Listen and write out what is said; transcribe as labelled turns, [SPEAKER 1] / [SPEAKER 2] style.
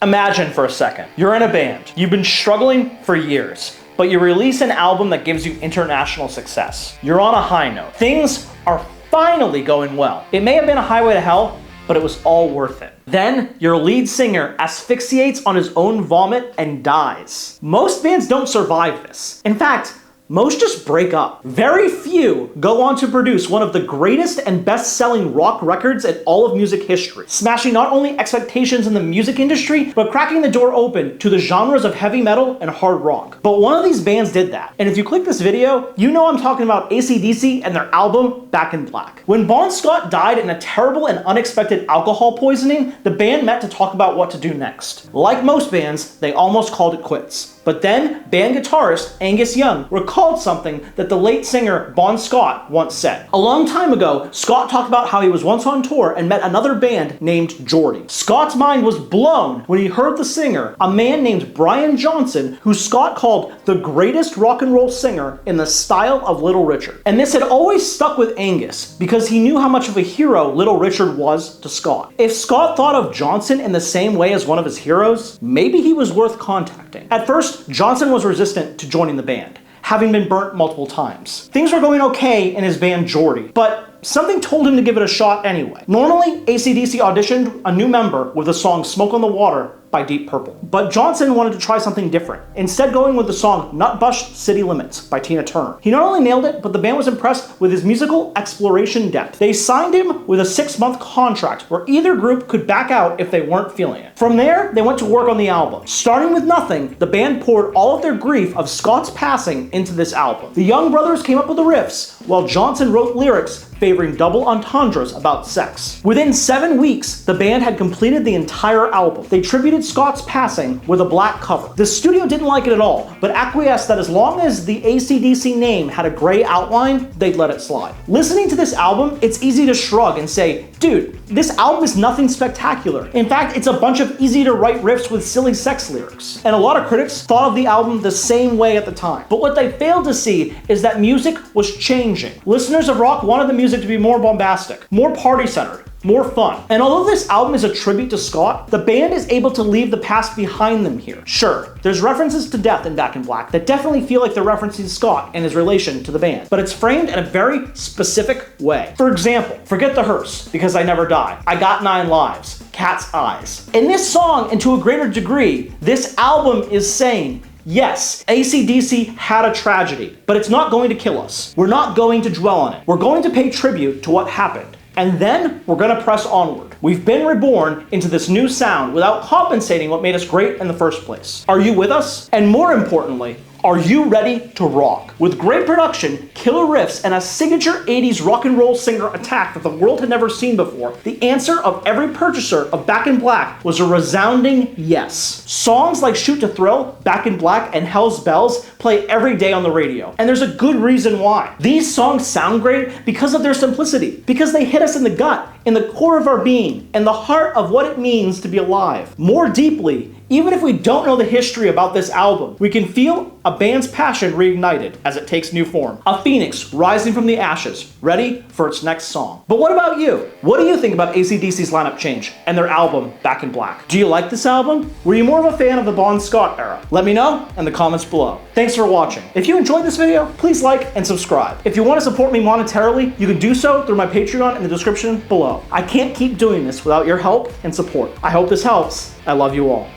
[SPEAKER 1] Imagine for a second, you're in a band. You've been struggling for years, but you release an album that gives you international success. You're on a high note. Things are finally going well. It may have been a highway to hell, but it was all worth it. Then, your lead singer asphyxiates on his own vomit and dies. Most bands don't survive this. In fact, most just break up. Very few go on to produce one of the greatest and best-selling rock records in all of music history, smashing not only expectations in the music industry, but cracking the door open to the genres of heavy metal and hard rock. But one of these bands did that. And if you click this video, you know I'm talking about AC/DC and their album, Back in Black. When Bon Scott died in a terrible and unexpected alcohol poisoning, the band met to talk about what to do next. Like most bands, they almost called it quits. But then, band guitarist Angus Young recalled something that the late singer Bon Scott once said. A long time ago, Scott talked about how he was once on tour and met another band named Geordie. Scott's mind was blown when he heard the singer, a man named Brian Johnson, who Scott called the greatest rock and roll singer in the style of Little Richard. And this had always stuck with Angus, because he knew how much of a hero Little Richard was to Scott. If Scott thought of Johnson in the same way as one of his heroes, maybe he was worth contacting. At first, Johnson was resistant to joining the band, having been burnt multiple times. Things were going okay in his band Geordie, but something told him to give it a shot anyway. Normally, AC/DC auditioned a new member with the song Smoke on the Water by Deep Purple. But Johnson wanted to try something different, instead going with the song Nutbush City Limits by Tina Turner. He not only nailed it, but the band was impressed with his musical exploration depth. They signed him with a 6-month contract where either group could back out if they weren't feeling it. From there, they went to work on the album. Starting with nothing, the band poured all of their grief of Scott's passing into this album. The Young brothers came up with the riffs, while Johnson wrote lyrics favoring double entendres about sex. Within 7 weeks, the band had completed the entire album. They tributed Scott's passing with a black cover. The studio didn't like it at all, but acquiesced that as long as the AC/DC name had a gray outline, they'd let it slide. Listening to this album, it's easy to shrug and say, dude, this album is nothing spectacular. In fact, it's a bunch of easy-to-write riffs with silly sex lyrics. And a lot of critics thought of the album the same way at the time. But what they failed to see is that music was changing. Listeners of rock wanted the music to be more bombastic, more party-centered, more fun. And although this album is a tribute to Scott, the band is able to leave the past behind them here. Sure, there's references to death in Back in Black that definitely feel like they're referencing Scott and his relation to the band, but it's framed in a very specific way. For example, Forget the Hearse, Because I Never Die, I Got 9 Lives, Cat's Eyes. In this song, and to a greater degree, this album is saying, yes, AC/DC had a tragedy, but it's not going to kill us. We're not going to dwell on it. We're going to pay tribute to what happened. And then we're gonna press onward. We've been reborn into this new sound without compensating what made us great in the first place. Are you with us? And more importantly, are you ready to rock? With great production, killer riffs, and a signature 80s rock and roll singer attack that the world had never seen before, the answer of every purchaser of Back in Black was a resounding yes. Songs like Shoot to Thrill, Back in Black, and Hell's Bells play every day on the radio. And there's a good reason why. These songs sound great because of their simplicity, because they hit us in the gut, in the core of our being, and the heart of what it means to be alive. More deeply, even if we don't know the history about this album, we can feel a band's passion reignited as it takes new form. A phoenix rising from the ashes, ready for its next song. But what about you? What do you think about AC/DC's lineup change and their album, Back in Black? Do you like this album? Were you more of a fan of the Bon Scott era? Let me know in the comments below. Thanks for watching. If you enjoyed this video, please like and subscribe. If you want to support me monetarily, you can do so through my Patreon in the description below. I can't keep doing this without your help and support. I hope this helps. I love you all.